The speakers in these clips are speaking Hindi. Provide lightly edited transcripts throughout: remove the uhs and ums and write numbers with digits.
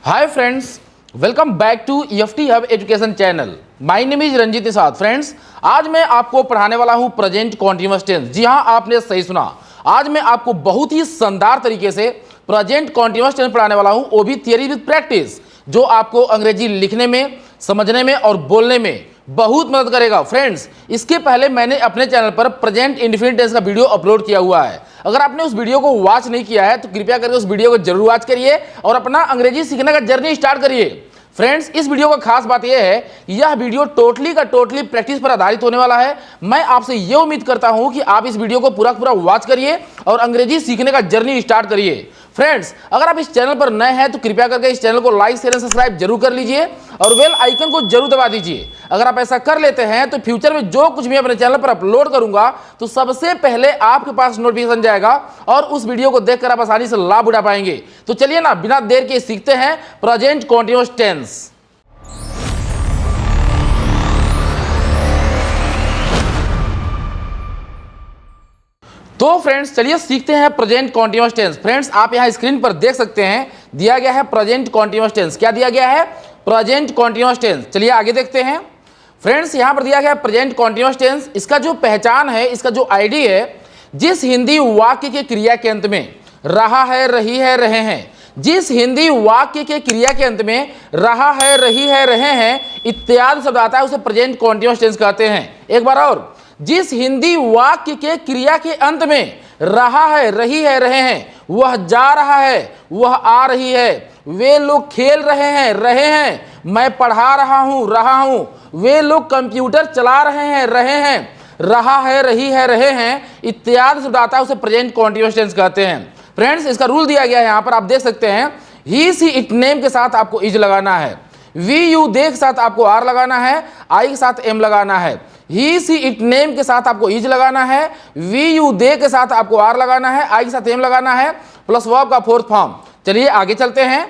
Hi friends, welcome back to EFT hub education channel. My name is Ranjeet Nishad. Friends, आज मैं आपको पढ़ाने वाला हूं प्रेजेंट कॉन्टिन्यूअस टेंस। जी हां, आपने सही सुना। आज मैं आपको बहुत ही शानदार तरीके से प्रेजेंट कॉन्टिन्यूअस टेंस पढ़ाने वाला हूं, वो भी थियरी विद प्रैक्टिस, जो आपको अंग्रेजी लिखने में, समझने में और बोलने में बहुत मदद करेगा। फ्रेंड्स, इसके पहले मैंने अपने चैनल पर प्रेजेंट इंडेफिनिट टेंस का वीडियो अपलोड किया हुआ है। अगर आपने उस वीडियो को वॉच नहीं किया है तो कृपया करके उस वीडियो को जरूर वॉच करिए और अपना अंग्रेजी सीखने का जर्नी स्टार्ट करिए। फ्रेंड्स, इस वीडियो का खास बात यह है कि यह वीडियो टोटली प्रैक्टिस पर आधारित होने वाला है। मैं आपसे यह उम्मीद करता हूं कि आप इस वीडियो को पूरा वॉच करिए और अंग्रेजी सीखने का जर्नी स्टार्ट करिए। फ्रेंड्स, अगर आप इस चैनल पर नए हैं तो कृपया करके इस चैनल को लाइक शेयर सब्सक्राइब जरूर कर लीजिए और बेल आइकन को जरूर दबा दीजिए। अगर आप ऐसा कर लेते हैं तो फ्यूचर में जो कुछ भी अपने चैनल पर अपलोड करूंगा तो सबसे पहले आपके पास नोटिफिकेशन जाएगा और उस वीडियो को देखकर आप आसानी से लाभ उठा पाएंगे। तो चलिए ना, बिना देर के सीखते हैं प्रेजेंट कॉन्टिन्यूअस टेंस। तो फ्रेंड्स, चलिए सीखते हैं प्रेजेंट कॉन्टिन्यूअस टेंस। फ्रेंड्स, आप यहां स्क्रीन पर देख सकते हैं, दिया गया है प्रेजेंट कॉन्टिन्यूअस टेंस। क्या दिया गया है? Present continuous tense. चलिए आगे देखते हैं। फ्रेंड्स, यहां पर दिया गया है प्रेजेंट कॉन्टिन्यूअस टेंस। इसका जो पहचान है, इसका जो आईडी है, जिस हिंदी वाक्य के क्रिया के अंत में रहा है, रही है, रहे हैं, जिस हिंदी वाक्य के क्रिया के अंत में रहा है, रही है, रहे हैं इत्यादि शब्द आता है, उसे प्रेजेंट कॉन्टिन्यूअस टेंस कहते हैं। एक बार और, जिस हिंदी वाक्य के क्रिया के अंत में रहा है, रही है, रहे हैं, वह जा रहा है, वह आ रही है, वे लोग खेल रहे हैं, रहे हैं, मैं पढ़ा रहा हूं, रहा हूं, वे लोग कंप्यूटर चला रहे हैं, रहे हैं, रहा है, रही है, रहे हैं इत्यादि शब्द आता है, उसे प्रेजेंट कॉन्टिन्यूअस टेंस कहते हैं। फ्रेंड्स, इसका रूल दिया गया है, यहां पर आप देख सकते हैं। ही सी इट नेम के साथ आपको इज लगाना है, वी यू दे के साथ आपको आर लगाना है, आई के साथ एम लगाना है। ही सी इट नेम के साथ आपको इज लगाना है, वी यू दे के साथ आपको आर लगाना है, आई के साथ एम लगाना है, प्लस वर्ब का फोर्थ फॉर्म। चलिए आगे चलते हैं।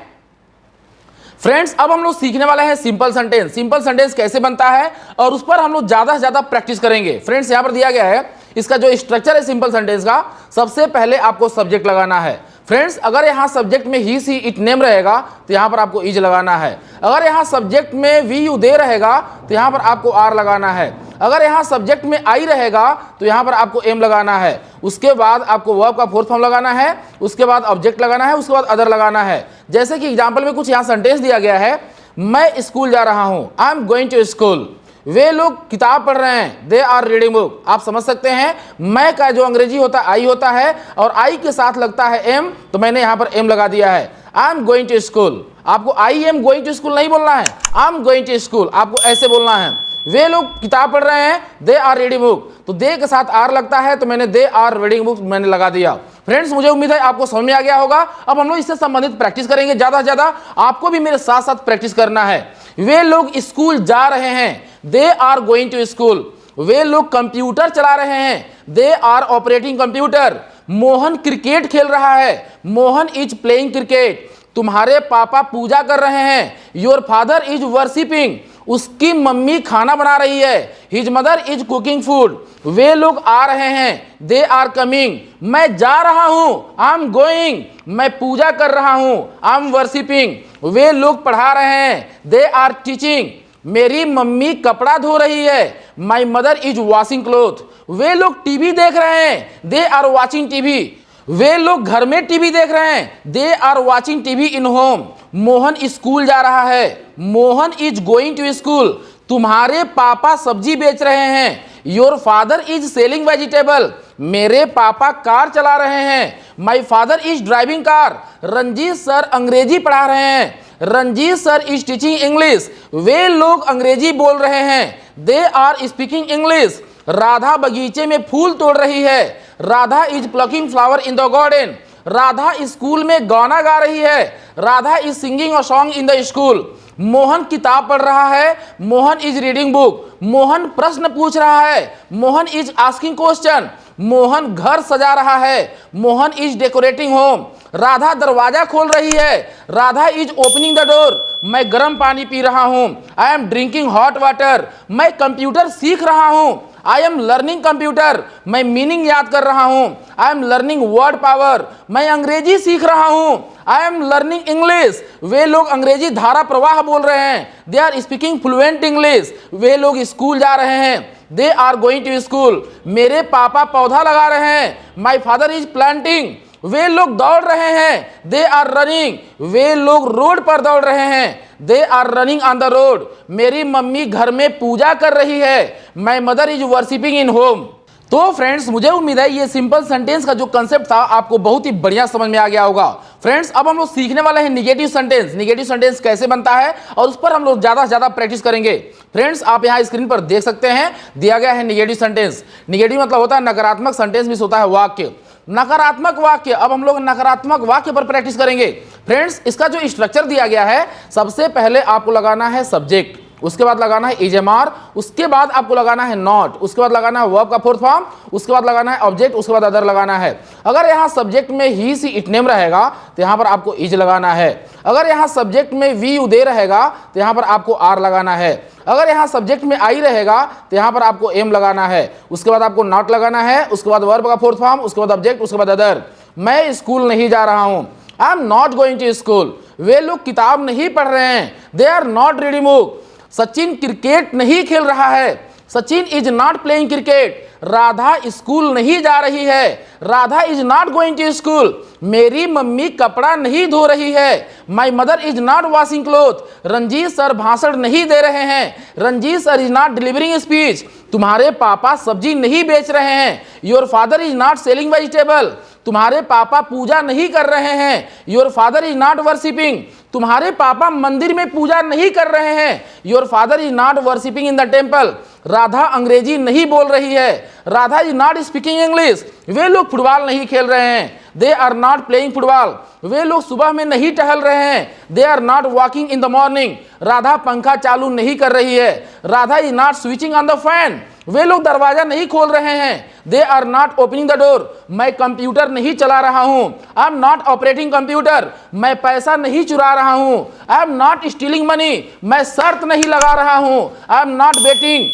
फ्रेंड्स, अब हम लोग सीखने वाले हैं सिंपल सेंटेंस। सिंपल सेंटेंस कैसे बनता है और उस पर हम लोग ज्यादा से ज्यादा प्रैक्टिस करेंगे। फ्रेंड्स, यहां पर दिया गया है, इसका जो स्ट्रक्चर है सिंपल सेंटेंस का, सबसे पहले आपको सब्जेक्ट लगाना है। फ्रेंड्स, अगर यहां सब्जेक्ट में ही सी इट नेम रहेगा तो यहां पर आपको इज लगाना है। अगर यहां सब्जेक्ट में वी यू दे रहेगा तो यहां पर आपको आर लगाना है। अगर यहां सब्जेक्ट में आई रहेगा तो यहां पर आपको एम लगाना है। उसके बाद आपको वर्ब का फोर्थ फॉर्म लगाना है, उसके बाद ऑब्जेक्ट लगाना है, उसके बाद अदर लगाना है। जैसे कि एग्जांपल में कुछ यहां सेंटेंस दिया गया है, मैं स्कूल जा रहा हूं, I am going to school. वे लोग किताब पढ़ रहे हैं, दे आर रीडिंग बुक। आप समझ सकते हैं, मैं का जो अंग्रेजी होता है आई होता है और आई के साथ लगता है एम, तो मैंने यहां पर एम लगा दिया है। I am going to school, आपको I am going to school नहीं बोलना है, I am going to school आपको ऐसे बोलना है। वे लोग किताब पढ़ रहे हैं, दे आर रीडिंग बुक, तो दे के साथ आर लगता है, तो मैंने दे आर रीडिंग बुक मैंने लगा दिया। फ्रेंड्स, मुझे उम्मीद है आपको समझ में आ गया होगा। अब हम लोग इससे संबंधित प्रैक्टिस करेंगे। ज्यादा से ज्यादा आपको भी मेरे साथ साथ प्रैक्टिस करना है। वे लोग स्कूल जा रहे हैं, they are going to school. वे लोग कंप्यूटर चला रहे हैं, they are operating computer. Mohan cricket खेल रहा है, मोहन इज प्लेइंग क्रिकेट। तुम्हारे पापा पूजा कर रहे हैं, योर फादर इज वर्शिपिंग। उसकी मम्मी खाना बना रही है, his mother is cooking food. वे लोग आ रहे हैं, दे आर कमिंग। मैं जा रहा हूं, आई एम गोइंग। मैं पूजा कर रहा हूं, आई एम वर्शिपिंग। वे लोग पढ़ा रहे हैं, दे आर टीचिंग। मेरी मम्मी कपड़ा धो रही है, my mother is washing cloth. वे लोग टीवी देख रहे हैं, दे आर वॉचिंग टीवी। वे लोग घर में टीवी देख रहे हैं, they are watching TV in home. Mohan school जा रहा है, Mohan is going to school. तुम्हारे पापा सब्जी बेच रहे हैं, your father is selling vegetable. मेरे पापा कार चला रहे हैं, my father is driving car. Ranjeet sir अंग्रेजी पढ़ा रहे हैं, Ranjeet sir is teaching English. वे लोग अंग्रेजी बोल रहे हैं, they are speaking English. Radha बगीचे में फूल तोड़ रही है, Radha is plucking flower in the garden. Radha school में गाना गा रही है, Radha is singing a song in the school. Mohan किताब पढ़ रहा है, Mohan is reading book. Mohan प्रश्न पूछ रहा है, Mohan is asking question. Mohan घर सजा रहा है, Mohan is decorating home. Radha दरवाजा खोल रही है, Radha is opening the door. मैं गर्म पानी पी रहा हूं, I am drinking hot water. मैं कंप्यूटर सीख रहा हूं, आई एम लर्निंग कंप्यूटर, मैं मीनिंग याद कर रहा हूं। I am learning word power, मैं अंग्रेजी सीख रहा हूं। आई एम लर्निंग इंग्लिश, वे लोग अंग्रेजी धारा प्रवाह बोल रहे हैं। They are speaking fluent English, वे लोग स्कूल जा रहे हैं। They are going to school, मेरे पापा पौधा लगा रहे हैं। माई फादर इज प्लांटिंग, वे लोग दौड़ रहे हैं। दे आर रनिंग, वे लोग रोड पर दौड़ रहे हैं। They are running on the road, मेरी मम्मी घर में पूजा कर रही है। My mother is worshipping in home. तो फ्रेंड्स, मुझे उम्मीद है ये सिंपल सेंटेंस का जो कंसेप्ट था आपको बहुत ही बढ़िया समझ में आ गया होगा। फ्रेंड्स, अब हम लोग सीखने वाले हैं निगेटिव सेंटेंस। निगेटिव सेंटेंस कैसे बनता है और उस पर हम लोग ज्यादा से ज्यादा प्रैक्टिस करेंगे। फ्रेंड्स, आप यहाँ स्क्रीन पर देख सकते हैं, दिया गया है निगेटिव सेंटेंस। निगेटिव मतलब होता है नकारात्मक, सेंटेंस भी होता है वाक्य। नकारात्मक वाक्य, अब हम लोग नकारात्मक वाक्य पर प्रैक्टिस करेंगे। फ्रेंड्स, इसका जो स्ट्रक्चर दिया गया है, सबसे पहले आपको लगाना है सब्जेक्ट, उसके बाद लगाना है इज एम आर, उसके बाद आपको लगाना है नॉट, उसके बाद लगाना है वर्ब का फोर्थ फॉर्म, उसके बाद लगाना है ऑब्जेक्ट, उसके बाद अदर लगाना है। अगर यहाँ सब्जेक्ट में ही सी इट नेम रहेगा तो यहाँ पर आपको इज लगाना है। अगर यहाँ सब्जेक्ट में वी यू दे रहेगा तो यहाँ पर आपको आर लगाना है। अगर यहाँ सब्जेक्ट में आई रहेगा तो यहाँ पर आपको एम लगाना है। उसके बाद आपको नॉट लगाना है, उसके बाद वर्ब का फोर्थ फॉर्म, उसके बाद ऑब्जेक्ट, उसके बाद अदर। मैं स्कूल नहीं जा रहा हूँ, I am not going to school, वे लोग किताब नहीं पढ़ रहे हैं। They are not reading book, Sachin cricket नहीं खेल रहा है। Sachin is not playing cricket, Radha school नहीं जा रही है। Radha is not going to school, मेरी मम्मी कपड़ा नहीं धो रही है। My mother is not washing cloth, Ranjeet sir भाषण नहीं दे रहे हैं। Ranjeet sir is not delivering speech, तुम्हारे पापा सब्जी नहीं बेच रहे हैं। Your father is not selling vegetable, तुम्हारे पापा पूजा नहीं कर रहे हैं। Your father is not worshipping, तुम्हारे पापा मंदिर में पूजा नहीं कर रहे हैं। Your father is not worshipping in the temple, Radha अंग्रेजी नहीं बोल रही है। Radha is not speaking English, वे लोग फुटबॉल नहीं खेल रहे हैं। They are not playing football, वे लोग सुबह में नहीं टहल रहे हैं। They are not walking in the morning, Radha पंखा चालू नहीं कर रही है। Radha is not switching on the fan, वे लोग दरवाजा नहीं खोल रहे हैं। They are not opening the door, मैं कंप्यूटर नहीं चला रहा हूं। I am not operating computer, मैं पैसा नहीं चुरा रहा हूं। I am not stealing money, मैं शर्त नहीं लगा रहा हूं। आई एम नॉट बेटिंग,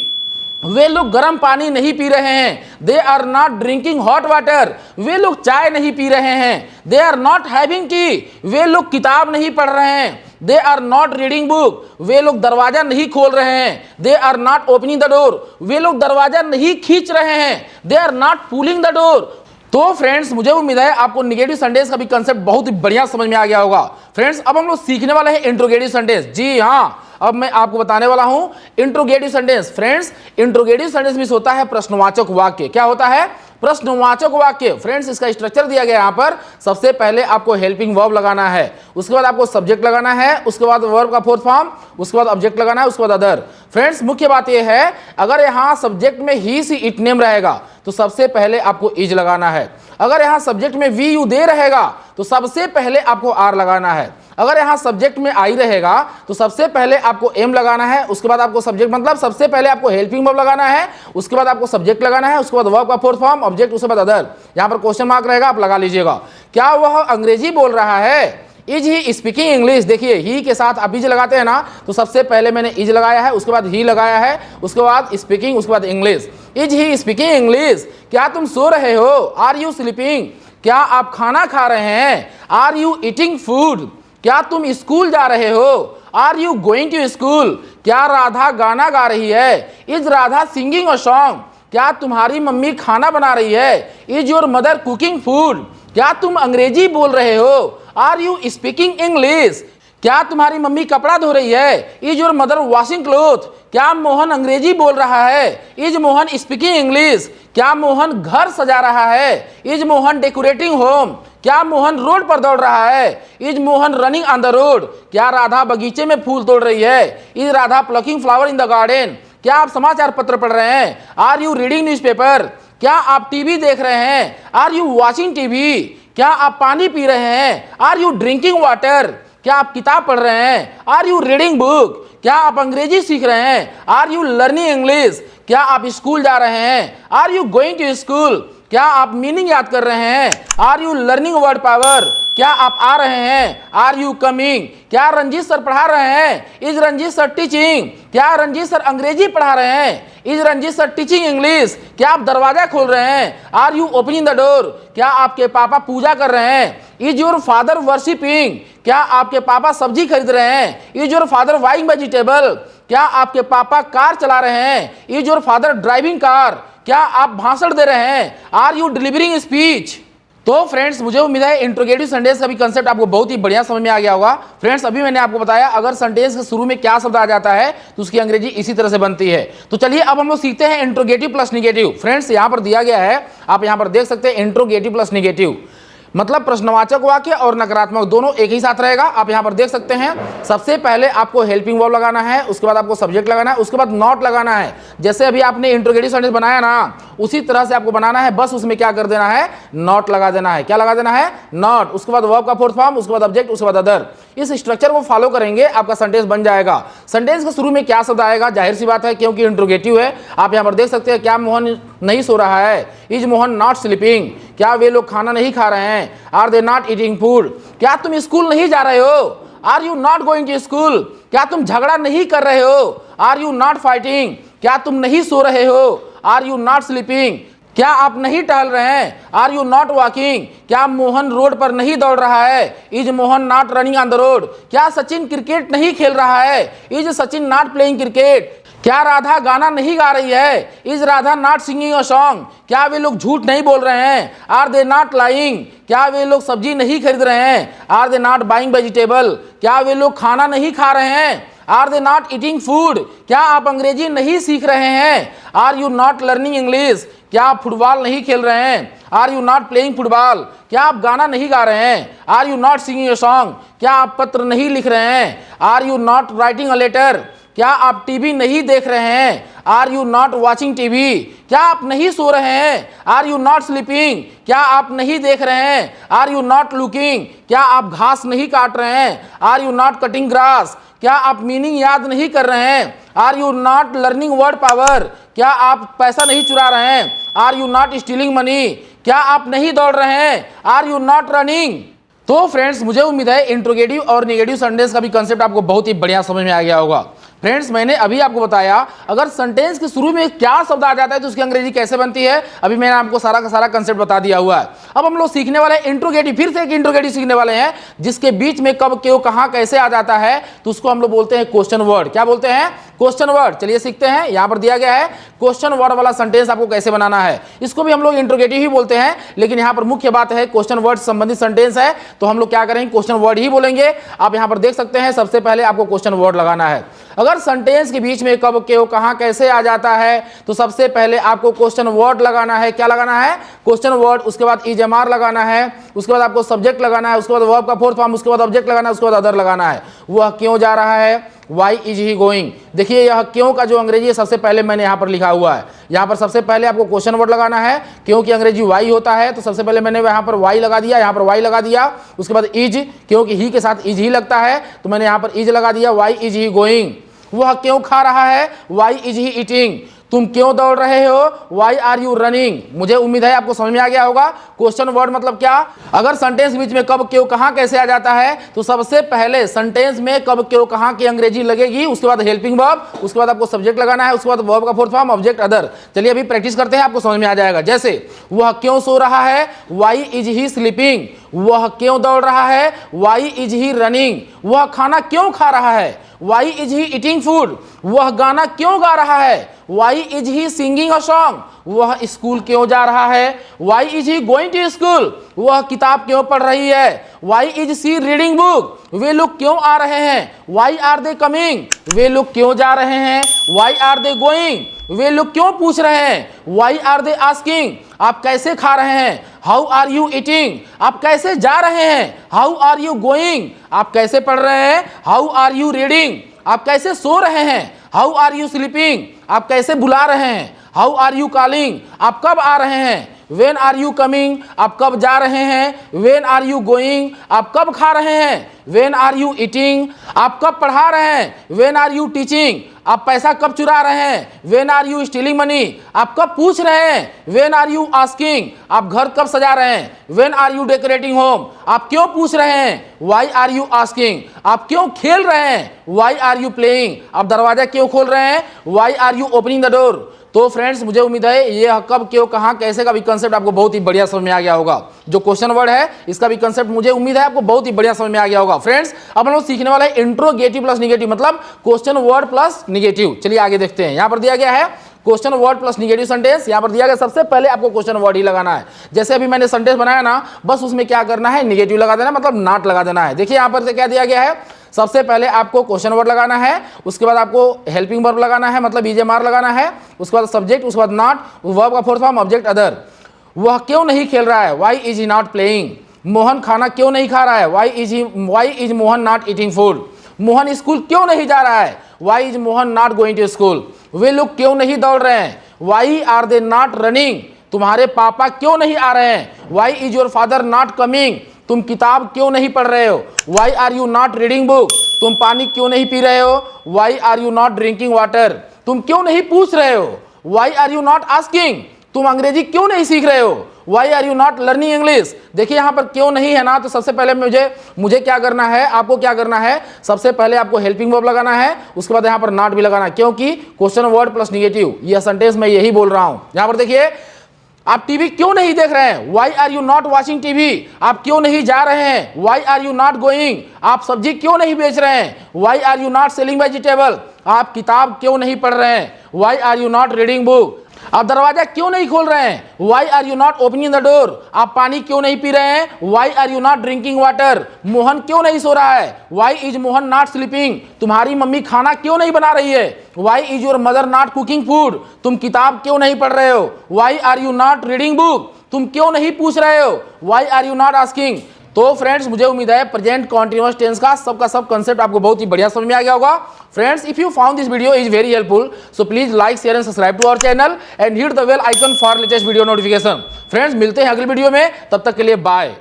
वे लोग गर्म पानी नहीं पी रहे हैं। They are not drinking hot water, वे लोग चाय नहीं पी रहे हैं। They are not having tea, वे लोग किताब नहीं पढ़ रहे हैं। They are not reading book, वे लोग दरवाजा नहीं खोल रहे हैं। They are not opening the door, वे लोग दरवाजा नहीं खींच रहे हैं। They are not pulling the door. तो फ्रेंड्स, मुझे उम्मीद है आपको निगेटिव सेंटेंस का भी कंसेप्ट बहुत ही बढ़िया समझ में आ गया होगा। फ्रेंड्स, अब हम लोग सीखने वाले हैं इंट्रोगेटिव सेंटेंस। जी हाँ, अब मैं आपको बताने वाला हूं interrogative sentence. Friends, interrogative sentence में होता है प्रश्नवाचक वाक्य। क्या होता है? प्रश्नवाचक वाक्य। फ्रेंड्स, इसका स्ट्रक्चर दिया गया यहां पर। सबसे पहले आपको हेल्पिंग वर्ब लगाना है, उसके बाद आपको सब्जेक्ट लगाना है, उसके बाद वर्ब का फोर्थ फॉर्म, उसके बाद ऑब्जेक्ट लगाना है, उसके बाद अदर। फ्रेंड्स, मुख्य बात यह है, अगर यहां सब्जेक्ट में ही सी इट नेम रहेगा तो सबसे पहले आपको इज लगाना है। अगर यहां सब्जेक्ट में वी यू दे रहेगा तो सबसे पहले आपको आर लगाना है। अगर यहां सब्जेक्ट में आई रहेगा तो सबसे पहले आपको एम लगाना है, उसके बाद आपको सब्जेक्ट मतलब सबसे पहले आपको हेल्पिंग वर्ब लगाना है, उसके बाद आपको सब्जेक्ट लगाना है, उसके बाद वर्ब का फोर्थ फॉर्म, ऑब्जेक्ट, उसके बाद अदर। यहां पर क्वेश्चन मार्क रहेगा, आप लगा लीजिएगा। क्या वह अंग्रेजी बोल रहा है? Is he speaking English. देखिए, ही के साथ आप इज लगाते हैं ना, तो सबसे पहले मैंने इज लगाया है, उसके बाद ही लगाया है, उसके बाद स्पीकिंग, उसके बाद English. Is he speaking English. क्या तुम सो रहे हो? Are you sleeping? क्या आप खाना खा रहे हैं? Are you eating food? क्या तुम स्कूल जा रहे हो? Are you going to school? क्या राधा गाना गा रही है? Is Radha singing a song? क्या तुम्हारी मम्मी खाना बना रही है? Is your mother cooking food? क्या तुम अंग्रेजी बोल रहे हो? Are you speaking English? क्या तुम्हारी मम्मी कपड़ा धो रही है? Is your mother washing cloth? क्या मोहन अंग्रेजी बोल रहा है? Is Mohan speaking English? क्या मोहन घर सजा रहा है? Is Mohan decorating home? क्या मोहन रोड पर दौड़ रहा है? Is Mohan running on the road? क्या राधा बगीचे में फूल तोड़ रही है? Is Radha plucking flower in the garden? क्या आप समाचार पत्र पढ़ रहे हैं? Are you reading newspaper? क्या आप टीवी देख रहे हैं? Are you watching TV? क्या आप पानी पी रहे हैं? Are you drinking water? क्या आप किताब पढ़ रहे हैं? Are you reading book? क्या आप अंग्रेजी सीख रहे हैं? Are you learning English? क्या आप स्कूल जा रहे हैं? Are you going to school? क्या आप मीनिंग याद कर रहे हैं? Are you learning word power? क्या आप आ रहे हैं? Are you coming? क्या रंजीत सर पढ़ा रहे हैं? Is Ranjeet sir teaching? क्या रंजीत सर अंग्रेजी पढ़ा रहे हैं? Is Ranjeet sir teaching English? क्या आप दरवाजा खोल रहे हैं? Are you opening the door? क्या आपके पापा पूजा कर रहे हैं? Is your father worshipping? क्या आपके पापा सब्जी खरीद रहे हैं? Is your father buying vegetable? क्या आपके पापा कार चला रहे हैं? Is your father driving car? क्या आप भाषण दे रहे हैं? Are you delivering speech? तो फ्रेंड्स, मुझे उम्मीद है इंट्रोगेटिव सेंटेंस का भी कंसेप्ट आपको बहुत ही बढ़िया समझ में आ गया होगा। फ्रेंड्स, अभी मैंने आपको बताया अगर सेंटेंस के शुरू में क्या शब्द आ जाता है तो उसकी अंग्रेजी इसी तरह से बनती है। तो चलिए अब हम लोग सीखते हैं इंट्रोगेटिव प्लस निगेटिव। फ्रेंड्स, यहां पर दिया गया है, आप यहां पर देख सकते हैं इंट्रोगेटिव प्लस निगेटिव, मतलब प्रश्नवाचक वाक्य और नकारात्मक दोनों एक ही साथ रहेगा। आप यहां पर देख सकते हैं, सबसे पहले आपको हेल्पिंग वर्ब लगाना है, उसके बाद आपको सब्जेक्ट लगाना है, उसके बाद नॉट लगाना है। जैसे अभी आपने इंट्रोगेटिव सेंटेंस बनाया ना, उसी तरह से आपको बनाना है, बस उसमें क्या कर देना है? नॉट लगा देना है। क्या लगा देना है? नॉट। उसके बाद वर्ब का फोर्थ फॉर्म, उसके बाद ऑब्जेक्ट, उसके बाद अदर। इस स्ट्रक्चर को फॉलो करेंगे, आपका सेंटेंस बन जाएगा। सेंटेंस के शुरू में क्या शब्द आएगा? जाहिर सी बात है, क्योंकि इंट्रोगेटिव है। आप यहां पर देख सकते हैं, क्या मोहन नहीं सो रहा है? Is Mohan not sleeping? क्या वे लोग खाना नहीं खा रहे हैं? Are they not eating food? क्या तुम स्कूल नहीं जा रहे हो? Are you not going to school? क्या तुम झगड़ा नहीं कर रहे हो? Are you not fighting? क्या तुम नहीं सो रहे हो? Are you not sleeping? क्या आप नहीं टहल रहे हैं? Are you not walking? क्या मोहन रोड पर नहीं दौड़ रहा है? Is Mohan not running on the road? क्या सचिन क्रिकेट नहीं खेल रहा है? Is Sachin not playing cricket? क्या राधा गाना नहीं गा रही है? Is Radha not singing a song? क्या वे लोग झूठ नहीं बोल रहे हैं? Are they not lying? क्या वे लोग सब्जी नहीं खरीद रहे हैं? Are they not buying vegetable? क्या वे लोग खाना नहीं खा रहे हैं? Are they not eating food? क्या आप अंग्रेजी नहीं सीख रहे हैं? Are you not learning English? क्या आप फुटबॉल नहीं खेल रहे हैं? Are you not playing football? क्या आप गाना नहीं गा रहे हैं? Are you not singing a song? क्या आप पत्र नहीं लिख रहे हैं? Are you not writing a letter? क्या आप टीवी नहीं देख रहे हैं? Are you not watching TV? क्या आप नहीं सो रहे हैं? Are you not sleeping? क्या आप नहीं देख रहे हैं? Are you not looking? क्या आप घास नहीं काट रहे हैं? Are you not cutting grass? क्या आप मीनिंग याद नहीं कर रहे हैं? Are you not learning word power? क्या आप पैसा नहीं चुरा रहे हैं? Are you not stealing money? क्या आप नहीं दौड़ रहे हैं? Are you not running? तो फ्रेंड्स, मुझे उम्मीद है इंट्रोगेटिव और नेगेटिव सेंटेंस का भी कंसेप्ट आपको बहुत ही बढ़िया समझ में आ गया होगा। फ्रेंड्स, मैंने अभी आपको बताया अगर सेंटेंस के शुरू में क्या शब्द आ जाता है तो उसकी अंग्रेजी कैसे बनती है। अभी मैंने आपको सारा का सारा कंसेप्ट बता दिया हुआ है। अब हम लोग सीखने वाले इंट्रोगेटिव, फिर से एक इंट्रोगेटिव सीखने वाले हैं जिसके बीच में कब, क्यों, कहां, कैसे आ जाता है, तो उसको हम लोग बोलते हैं क्वेश्चन वर्ड। क्या बोलते हैं? Question word. चलिए सीखते हैं। यहां पर दिया गया है क्वेश्चन वर्ड वाला सेंटेंस आपको कैसे बनाना है। इसको भी हम लोग इंट्रोगेटिव ही बोलते हैं, लेकिन यहां पर मुख्य बात है क्वेश्चन वर्ड संबंधित सेंटेंस है तो हम लोग क्या करेंगे? क्वेश्चन वर्ड ही बोलेंगे। आप यहां पर देख सकते हैं, सबसे पहले आपको क्वेश्चन वर्ड लगाना है। अगर सेंटेंस के बीच में कब, क्यों, कहां, कैसे आ जाता है तो सबसे पहले आपको क्वेश्चन वर्ड लगाना है। क्या लगाना है? Question word. उसके बाद इजमार लगाना है, उसके बाद आपको सब्जेक्ट लगाना है, उसके बाद वर्ब का फोर्थ फॉर्म, उसके बाद ऑब्जेक्ट लगाना है, उसके बाद अदर लगाना है। वह क्यों जा रहा है? Why is he going? देखिए, यह क्यों का जो अंग्रेजी है सबसे पहले मैंने यहाँ पर लिखा हुआ है। यहाँ पर सबसे पहले आपको क्वेश्चन वर्ड लगाना है। क्योंकि अंग्रेजी वाई होता है तो सबसे पहले मैंने यहाँ पर वाई लगा दिया, यहाँ पर वाई लगा दिया। उसके बाद इज, क्योंकि ही के साथ इज ही लगता है तो मैंने यहाँ पर इज लगा दिया। Why is he going? वह क्यों खा रहा है? Why is he eating? तुम क्यों दौड़ रहे हो? Why are you running? मुझे उम्मीद है आपको समझ में आ गया होगा क्वेश्चन वर्ड मतलब क्या। अगर सेंटेंस बीच में कब, क्यों, कहां, कैसे आ जाता है तो सबसे पहले सेंटेंस में कब, क्यों, कहां की अंग्रेजी लगेगी। उसके बाद हेल्पिंग वर्ब, उसके बाद आपको सब्जेक्ट लगाना है, उसके बाद वर्ब का फोर्थ फॉर्म, ऑब्जेक्ट, अदर। चलिए अभी प्रैक्टिस करते हैं, आपको समझ में आ जाएगा। जैसे वह क्यों सो रहा है? Why is he sleeping? वह क्यों दौड़ रहा है? Why is he running? वह खाना क्यों खा रहा है? Why is he eating food? वह गाना क्यों गा रहा है? Why is he singing a song? वह स्कूल क्यों जा रहा है? Why is he going to school? वह किताब क्यों पढ़ रही है? Why is she reading book? वे लोग क्यों आ रहे हैं? Why are they coming? वे लोग क्यों जा रहे हैं? Why are they going? वे लोग क्यों पूछ रहे हैं? Why are they asking? आप कैसे खा रहे हैं? How are you eating? आप कैसे जा रहे हैं? How are you going? आप कैसे पढ़ रहे हैं? How are you reading? आप कैसे सो रहे हैं? How are you sleeping? आप कैसे बुला रहे हैं? How are you calling? आप कब आ रहे हैं? व्हेन आर यू कमिंग, आप कब जा रहे हैं, व्हेन आर यू गोइंग, आप कब खा रहे हैं, व्हेन आर यू ईटिंग, आप कब पढ़ा रहे हैं, व्हेन आर यू टीचिंग, आप पैसा कब चुरा रहे हैं, when are you stealing money, आप कब पूछ रहे हैं, व्हेन आर यू आस्किंग, आप घर कब सजा रहे हैं, when are you decorating home, आप क्यों पूछ रहे हैं, व्हाई आर यू आस्किंग, आप क्यों खेल रहे हैं, व्हाई आर यू प्लेइंग, आप दरवाजा क्यों खोल रहे हैं, why are you opening the door. तो फ्रेंड्स मुझे उम्मीद है ये कब, क्यों, कहां, कैसे का भी कंसेप्ट आपको बहुत ही बढ़िया समझ में आ गया होगा। जो क्वेश्चन वर्ड है इसका भी कंसेप्ट मुझे उम्मीद है आपको बहुत ही बढ़िया समझ में आ गया होगा। फ्रेंड्स अब हम लोग सीखने वाला है इंट्रोगेटिव प्लस निगेटिव, मतलब क्वेश्चन वर्ड प्लस निगेटिव। चलिए आगे देखते हैं। यहां पर दिया गया है question word plus negative sentence. यहां पर दिया गया सबसे पहले आपको क्वेश्चन वर्ड ही लगाना है। जैसे अभी मैंने सेंटेंस बनाया ना, बस उसमें क्या करना है, निगेटिव लगा देना, मतलब नॉट लगा देना है। देखिए यहां पर से क्या दिया गया है, सबसे पहले आपको क्वेश्चन वर्ड लगाना है, उसके बाद आपको हेल्पिंग वर्ब लगाना है, मतलब ईजेएमआर लगाना है, उसके बाद सब्जेक्ट, उसके बाद नॉट, वर्ब का फोर्थ फॉर्म ऑब्जेक्ट अदर। वह क्यों नहीं खेल रहा है, why is he not playing. Mohan खाना क्यों नहीं खा रहा है, why is Mohan not eating food. मोहन स्कूल क्यों नहीं जा रहा है, why is Mohan not going to school. वे लोग क्यों नहीं दौड़ रहे हैं, why are they not running. तुम्हारे पापा क्यों नहीं आ रहे हैं, why is your father not coming. तुम किताब क्यों नहीं पढ़ रहे हो, why are you not reading book. तुम पानी क्यों नहीं पी रहे हो, why are you not drinking water. तुम क्यों नहीं पूछ रहे हो, why are you not asking. तुम अंग्रेजी क्यों नहीं सीख रहे हो, why are you not learning English. देखिए यहाँ पर क्यों नहीं है ना, तो सबसे पहले मुझे क्या करना है, आपको क्या करना है, सबसे पहले आपको हेल्पिंग वर्ब लगाना है, उसके बाद यहाँ पर नॉट भी लगाना है, क्योंकि क्वेश्चन वर्ड प्लस निगेटिव यह सेंटेंस मैं यही बोल रहा हूं। यहाँ पर देखिए आप टीवी क्यों नहीं देख रहे हैं, why are you not watching TV. आप क्यों नहीं जा रहे हैं, why are you not going. आप सब्जी क्यों नहीं बेच रहे हैं, why are you not selling vegetable. आप किताब क्यों नहीं पढ़ रहे हैं, why are you not reading book. आप दरवाजा क्यों नहीं खोल रहे हैं, why are you not opening the door. आप पानी क्यों नहीं पी रहे हैं, why are you not drinking water. Mohan क्यों नहीं सो रहा है, why is Mohan not sleeping. तुम्हारी मम्मी खाना क्यों नहीं बना रही है, why is your mother not cooking food. तुम किताब क्यों नहीं पढ़ रहे हो, why are you not reading book. तुम क्यों नहीं पूछ रहे हो, why are you not asking. तो फ्रेंड्स मुझे उम्मीद है प्रेजेंट कॉन्टिन्यूअस टेंस का सब कंसेप्ट आपको बहुत ही बढ़िया समझ में आ गया होगा। Friends if you found this video is very helpful, so please like, share and subscribe to our channel and hit the bell icon for latest video notification. Friends मिलते हैं अगली वीडियो में, तब तक के लिए बाय।